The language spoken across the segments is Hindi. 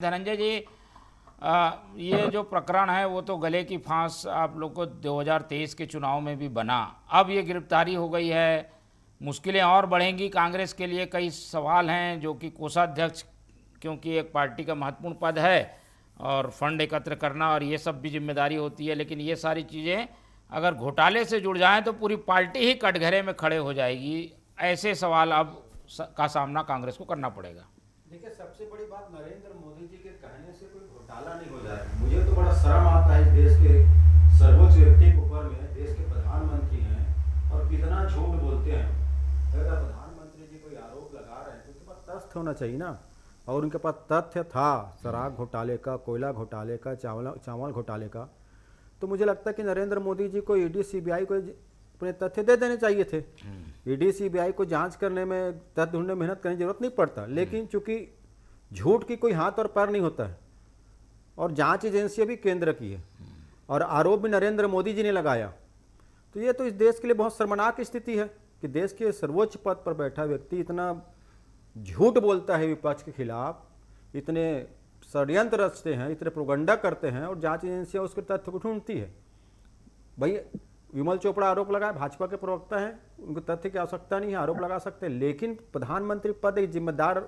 धनंजय जी, ये जो प्रकरण है वो तो गले की फांस आप लोग को 2023 के चुनाव में भी बना। अब ये गिरफ्तारी हो गई है, मुश्किलें और बढ़ेंगी कांग्रेस के लिए। कई सवाल हैं जो कि कोषाध्यक्ष, क्योंकि एक पार्टी का महत्वपूर्ण पद है और फंड एकत्र करना और ये सब भी जिम्मेदारी होती है, लेकिन ये सारी चीज़ें अगर घोटाले से जुड़ जाएं तो पूरी पार्टी ही कटघरे में खड़े हो जाएगी। ऐसे सवाल अब का सामना कांग्रेस को करना पड़ेगा। देखिए, सबसे बड़ी बात नरेंद्र मोदी जी के कहने से कोई घोटाला नहीं हो जाए। मुझे तो बड़ा शर्म आता है इस देश के सर्वोच्च व्यक्ति के ऊपर में, देश के प्रधानमंत्री हैं और कितना झूठ बोलते हैं। अगर प्रधानमंत्री जी कोई आरोप लगा रहे हैं तो उनके पास तथ्य होना चाहिए ना, और उनके पास तथ्य था शराब घोटाले का, कोयला घोटाले का, चावल घोटाले का। तो मुझे लगता है कि नरेंद्र मोदी जी को ईडी सीबीआई को अपने तथ्य दे देने चाहिए थे। ईडी सीबीआई को जांच करने में, तथ्य ढूंढने में मेहनत करने की जरूरत नहीं पड़ता, लेकिन चूंकि झूठ की कोई हाथ और पैर नहीं होता है और जांच एजेंसी भी केंद्र की है और आरोप भी नरेंद्र मोदी जी ने लगाया, तो ये तो इस देश के लिए बहुत शर्मनाक स्थिति है कि देश के सर्वोच्च पद पर बैठा व्यक्ति इतना झूठ बोलता है विपक्ष के खिलाफ, इतने षड्यंत्र रचते हैं, इतने प्रोगंडा करते हैं और जांच एजेंसियां उसके तथ्य को ढूंढती है। भाई विमल चोपड़ा आरोप लगाए, भाजपा के प्रवक्ता हैं, उनको तथ्य की आवश्यकता नहीं है, आरोप लगा सकते हैं, लेकिन प्रधानमंत्री पद एक जिम्मेदार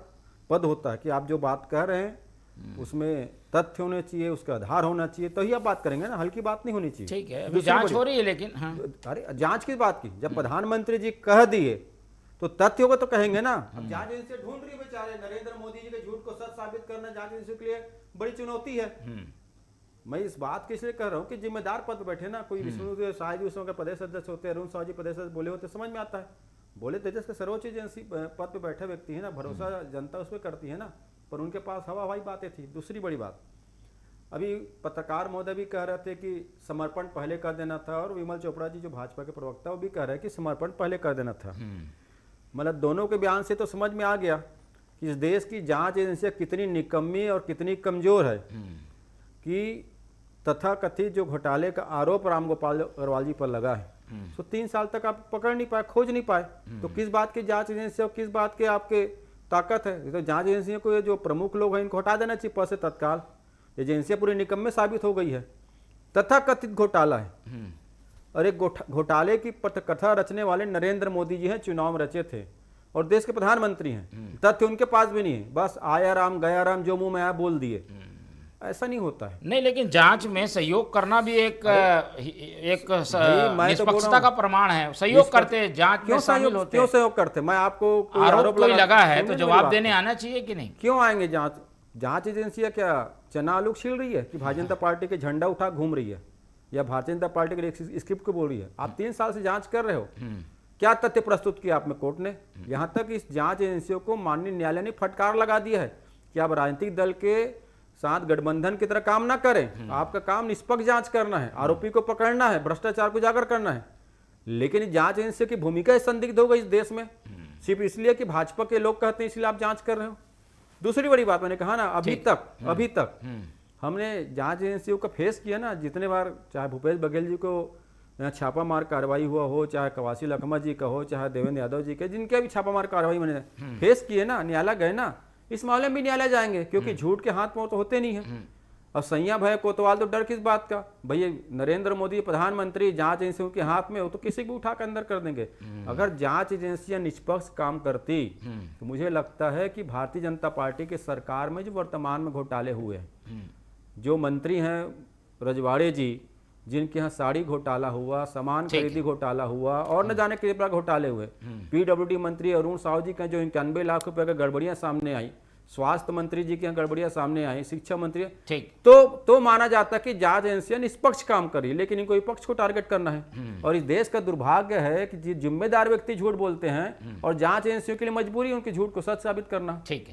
पद होता है कि आप जो बात कह रहे हैं उसमें तथ्य होने चाहिए, उसका आधार होना चाहिए, तो ही आप बात करेंगे ना, हल्की बात नहीं होनी चाहिए। ठीक है, अभी जांच हो रही है, लेकिन हाँ। अरे जांच की बात की, जब प्रधानमंत्री जी कह दिए तो तथ्य होगा तो कहेंगे ना। अब जांच एजेंसी ढूंढ रही है बेचारे, नरेंद्र मोदी जी के झूठ को सच साबित करना जांच एजेंसी के लिए बड़ी चुनौती है। मैं इस बात के इसलिए कह रहा हूँ कि जिम्मेदार पद बैठे ना, कोई विष्णु साय जी उसमें प्रदेश अध्यक्ष होते हैं, अरुण साहू जी प्रदेश अध्यक्ष बोले होते, समझ में आता है। बोले तेजस के सर्वोच्च एजेंसी पद पे बैठे व्यक्ति है ना, भरोसा जनता उस पर करती है ना, पर उनके पास हवा हवाई बातें थी। दूसरी बड़ी बात, अभी पत्रकार महोदय भी कह रहे थे कि समर्पण पहले कर देना था, और विमल चोपड़ा जी जो भाजपा के प्रवक्ता वो भी कह रहे हैं कि समर्पण पहले कर देना था। मतलब दोनों के बयान से तो समझ में आ गया कि इस देश की जांच एजेंसियां कितनी निकम्मी और कितनी कमजोर है कि तथाकथित जो घोटाले का आरोप रामगोपाल अग्रवाल जी पर लगा है, तो 3 साल तक आप पकड़ नहीं पाए, खोज नहीं पाए, तो किस बात की जांच एजेंसी और किस बात के आपके ताकत है? तो जांच एजेंसियों को जो प्रमुख लोग हैं इनको हटा देना चाहिए पद से तत्काल। एजेंसियां पूरी निकम्मे साबित हो गई है, तथाकथित घोटाला है। और एक घोटाले की पटकथा रचने वाले नरेंद्र मोदी जी हैं, चुनाव में रचे थे और देश के प्रधानमंत्री हैं। तथ्य उनके पास भी नहीं है, बस आया राम गया राम, जो मुंह में आया बोल दिए। ऐसा नहीं होता है। नहीं, लेकिन जांच में सहयोग करना भी एक निष्पक्षता का प्रमाण है। सहयोग करते, जांच में शामिल होते। क्यों सहयोग करते? मैं आपको आरोप कोई लगा है तो जवाब देने आना चाहिए कि नहीं? क्यों आएंगे? जांच एजेंसियां क्या चना आलू छील रही है कि भारतीय जनता पार्टी के झंडा उठा घूम रही है या भारतीय जनता पार्टी के स्क्रिप्ट को बोल रही है? आप 3 साल से जांच कर रहे हो, क्या तथ्य प्रस्तुत किया आपने कोर्ट ने? यहां तक इस जांच एजेंसियों को माननीय न्यायालय ने फटकार लगा दिया है कि आप राजनीतिक दल के साथ गठबंधन की तरह काम ना करें। आपका काम निष्पक्ष जांच करना है, आरोपी को पकड़ना है, भ्रष्टाचार को उजागर करना है। लेकिन जांच एजेंसी की भूमिका संदिग्ध हो गई इस देश में, सिर्फ इसलिए कि भाजपा के लोग कहते हैं इसलिए आप जांच कर रहे हो। दूसरी बड़ी बात, मैंने कहा ना, अभी तक हमने जांच एजेंसियों का फेस किया ना, जितने बार, चाहे भूपेश बघेल जी को यहाँ छापामार कार्रवाई हुआ हो, चाहे कवासी लखमा जी का हो, चाहे देवेंद्र यादव जी के, जिनके भी छापामार कार्रवाई मैंने फेस किए ना, न्यायालय गए ना, इस मामले में भी न्यायालय जाएंगे, क्योंकि झूठ के हाथ पांव तो होते नहीं है। और सैया भय कोतवाल तो डर किस बात का? भैया नरेंद्र मोदी प्रधानमंत्री, जांच एजेंसियों के हाथ में हो तो किसी को उठा कर अंदर कर देंगे। अगर जांच एजेंसियां निष्पक्ष काम करती तो मुझे लगता है कि भारतीय जनता पार्टी के सरकार में जो वर्तमान में घोटाले हुए हैं, जो मंत्री हैं रजवाड़े जी, जिनके यहाँ साड़ी घोटाला हुआ, सामान खरीदी घोटाला हुआ और न जाने कितने प्रकार घोटाले हुए, पीडब्ल्यूडी मंत्री अरुण साहू जी का जो 91 लाख रुपए का गड़बड़ियां सामने आई, स्वास्थ्य मंत्री जी की यहाँ गड़बड़ियां सामने आई, शिक्षा मंत्री, तो माना जाता है कि जांच एजेंसियां निष्पक्ष काम करी, लेकिन इनको विपक्ष को टारगेट करना है। और इस देश का दुर्भाग्य है कि जिम्मेदार व्यक्ति झूठ बोलते हैं और जांच एजेंसियों के लिए मजबूरी उनके झूठ को सच साबित करना। ठीक है।